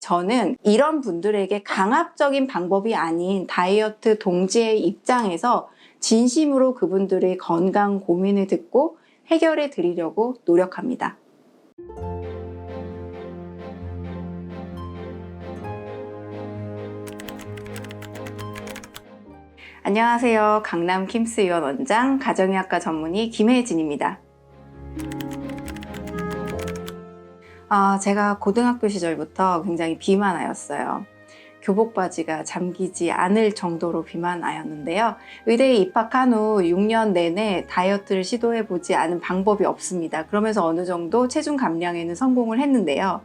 저는 이런 분들에게 강압적인 방법이 아닌 다이어트 동지의 입장에서 진심으로 그분들의 건강 고민을 듣고 해결해 드리려고 노력합니다. 안녕하세요. 강남 킴스 의원 원장 가정의학과 전문의 김혜진입니다. 제가 고등학교 시절부터 굉장히 비만아였어요. 교복 바지가 잠기지 않을 정도로 비만아였는데요. 의대에 입학한 후 6년 내내 다이어트를 시도해보지 않은 방법이 없습니다. 그러면서 어느 정도 체중 감량에는 성공을 했는데요.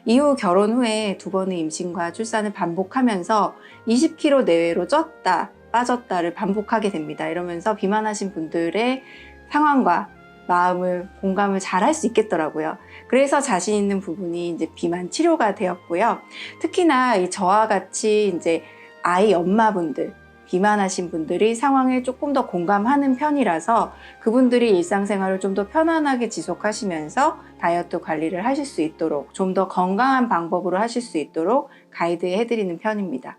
이후 결혼 후에 2번의 임신과 출산을 반복하면서 20kg 내외로 쪘다, 빠졌다를 반복하게 됩니다. 이러면서 비만하신 분들의 상황과 마음을 공감을 잘 할 수 있겠더라고요. 그래서 자신 있는 부분이 이제 비만 치료가 되었고요. 특히나 저와 같이 이제 아이 엄마분들, 비만하신 분들이 상황을 조금 더 공감하는 편이라서 그분들이 일상생활을 좀 더 편안하게 지속하시면서 다이어트 관리를 하실 수 있도록 좀 더 건강한 방법으로 하실 수 있도록 가이드해 드리는 편입니다.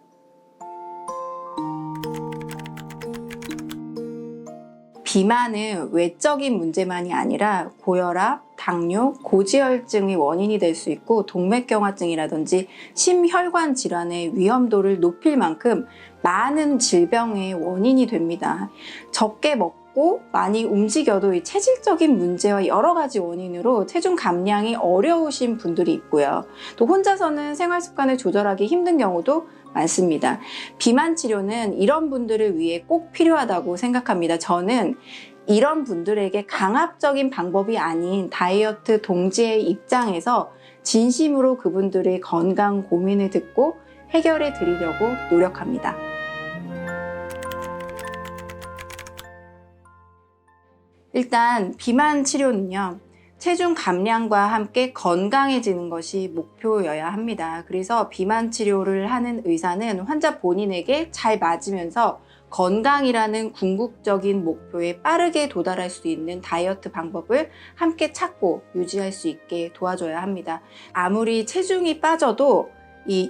비만은 외적인 문제만이 아니라 고혈압, 당뇨, 고지혈증의 원인이 될 수 있고 동맥경화증이라든지 심혈관 질환의 위험도를 높일 만큼 많은 질병의 원인이 됩니다. 적게 먹고 많이 움직여도 이 체질적인 문제와 여러 가지 원인으로 체중 감량이 어려우신 분들이 있고요. 또 혼자서는 생활 습관을 조절하기 힘든 경우도 많습니다. 비만 치료는 이런 분들을 위해 꼭 필요하다고 생각합니다. 저는 이런 분들에게 강압적인 방법이 아닌 다이어트 동지의 입장에서 진심으로 그분들의 건강 고민을 듣고 해결해 드리려고 노력합니다. 일단 비만 치료는요, 체중 감량과 함께 건강해지는 것이 목표여야 합니다. 그래서 비만 치료를 하는 의사는 환자 본인에게 잘 맞으면서 건강이라는 궁극적인 목표에 빠르게 도달할 수 있는 다이어트 방법을 함께 찾고 유지할 수 있게 도와줘야 합니다. 아무리 체중이 빠져도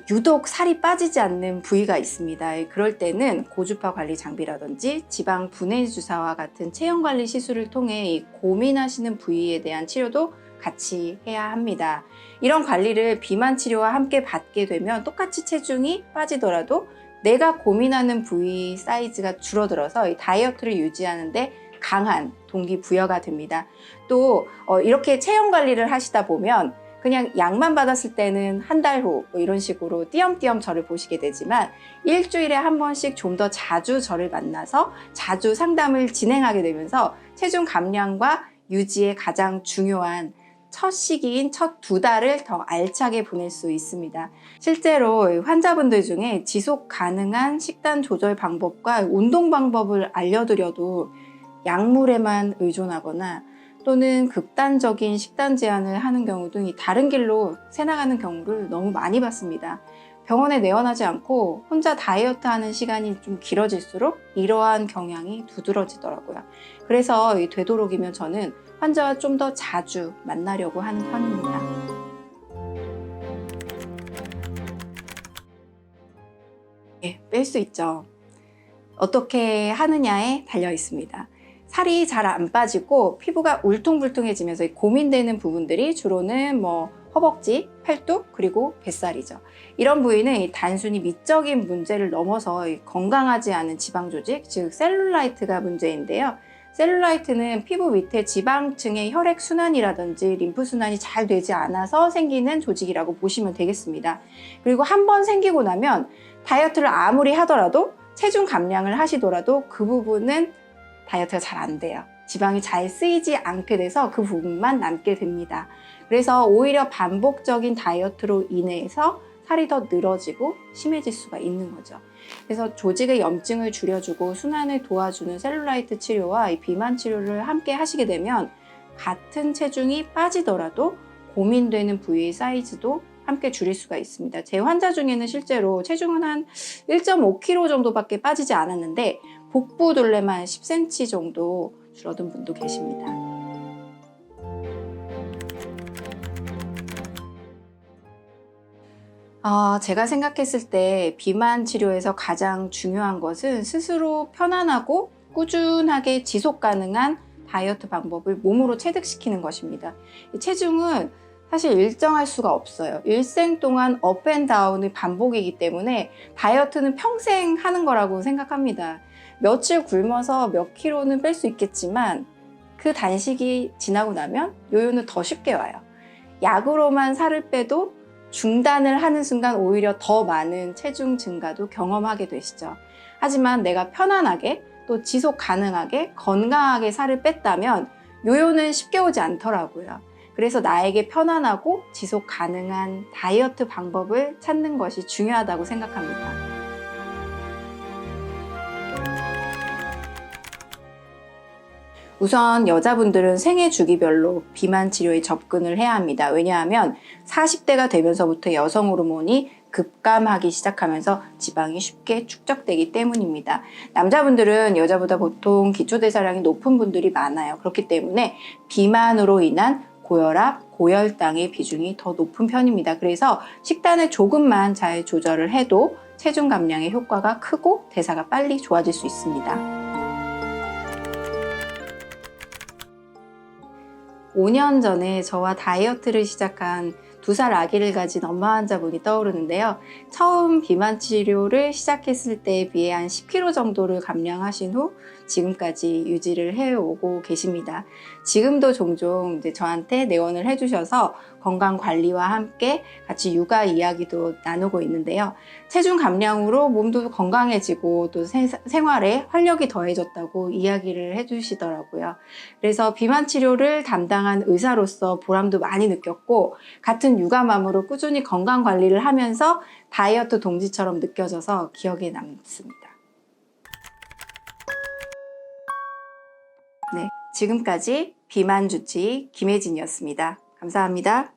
유독 살이 빠지지 않는 부위가 있습니다. 그럴 때는 고주파 관리 장비라든지 지방 분해 주사와 같은 체형 관리 시술을 통해 고민하시는 부위에 대한 치료도 같이 해야 합니다. 이런 관리를 비만 치료와 함께 받게 되면 똑같이 체중이 빠지더라도 내가 고민하는 부위 사이즈가 줄어들어서 이 다이어트를 유지하는데 강한 동기부여가 됩니다. 또 이렇게 체형 관리를 하시다 보면 그냥 약만 받았을 때는 한 달 후 이런 식으로 띄엄띄엄 저를 보시게 되지만 일주일에 한 번씩 좀 더 자주 저를 만나서 자주 상담을 진행하게 되면서 체중 감량과 유지의 가장 중요한 첫 시기인 첫 2달을 더 알차게 보낼 수 있습니다. 실제로 환자분들 중에 지속 가능한 식단 조절 방법과 운동 방법을 알려드려도 약물에만 의존하거나 또는 극단적인 식단 제한을 하는 경우도 다른 길로 새나가는 경우를 너무 많이 봤습니다. 병원에 내원하지 않고 혼자 다이어트 하는 시간이 좀 길어질수록 이러한 경향이 두드러지더라고요. 그래서 되도록이면 저는 환자와 좀 더 자주 만나려고 하는 편입니다. 뺄 수 있죠. 어떻게 하느냐에 달려 있습니다. 살이 잘 안 빠지고 피부가 울퉁불퉁해지면서 고민되는 부분들이 주로는 허벅지, 팔뚝, 그리고 뱃살이죠. 이런 부위는 단순히 미적인 문제를 넘어서 건강하지 않은 지방 조직, 즉 셀룰라이트가 문제인데요. 셀룰라이트는 피부 밑에 지방층의 혈액 순환이라든지 림프 순환이 잘 되지 않아서 생기는 조직이라고 보시면 되겠습니다. 그리고 한번 생기고 나면 다이어트를 아무리 하더라도 체중 감량을 하시더라도 그 부분은 다이어트가 잘 안 돼요. 지방이 잘 쓰이지 않게 돼서 그 부분만 남게 됩니다. 그래서 오히려 반복적인 다이어트로 인해서 살이 더 늘어지고 심해질 수가 있는 거죠. 그래서 조직의 염증을 줄여주고 순환을 도와주는 셀룰라이트 치료와 이 비만 치료를 함께 하시게 되면 같은 체중이 빠지더라도 고민되는 부위의 사이즈도 함께 줄일 수가 있습니다. 제 환자 중에는 실제로 체중은 한 1.5kg 정도밖에 빠지지 않았는데 복부 둘레만 10cm 정도 줄어든 분도 계십니다. 제가 생각했을 때 비만 치료에서 가장 중요한 것은 스스로 편안하고 꾸준하게 지속 가능한 다이어트 방법을 몸으로 체득시키는 것입니다. 이 체중은 사실 일정할 수가 없어요. 일생 동안 업 앤 다운의 반복이기 때문에 다이어트는 평생 하는 거라고 생각합니다. 며칠 굶어서 몇 킬로는 뺄 수 있겠지만 그 단식이 지나고 나면 요요는 더 쉽게 와요. 약으로만 살을 빼도 중단을 하는 순간 오히려 더 많은 체중 증가도 경험하게 되시죠. 하지만 내가 편안하게 또 지속 가능하게 건강하게 살을 뺐다면 요요는 쉽게 오지 않더라고요. 그래서 나에게 편안하고 지속 가능한 다이어트 방법을 찾는 것이 중요하다고 생각합니다. 우선 여자분들은 생애 주기별로 비만 치료에 접근을 해야 합니다. 왜냐하면 40대가 되면서부터 여성 호르몬이 급감하기 시작하면서 지방이 쉽게 축적되기 때문입니다. 남자분들은 여자보다 보통 기초대사량이 높은 분들이 많아요. 그렇기 때문에 비만으로 인한 고혈압, 고혈당의 비중이 더 높은 편입니다. 그래서 식단을 조금만 잘 조절을 해도 체중 감량의 효과가 크고 대사가 빨리 좋아질 수 있습니다. 5년 전에 저와 다이어트를 시작한 2살 아기를 가진 엄마 환자분이 떠오르는데요. 처음 비만 치료를 시작했을 때에 비해 한 10kg 정도를 감량하신 후 지금까지 유지를 해오고 계십니다. 지금도 종종 이제 저한테 내원을 해주셔서 건강 관리와 함께 같이 육아 이야기도 나누고 있는데요. 체중 감량으로 몸도 건강해지고 또 생활에 활력이 더해졌다고 이야기를 해주시더라고요. 그래서 비만 치료를 담당한 의사로서 보람도 많이 느꼈고 같은 육아맘으로 꾸준히 건강 관리를 하면서 다이어트 동지처럼 느껴져서 기억에 남습니다. 네, 지금까지 비만 주치의 김혜진이었습니다. 감사합니다.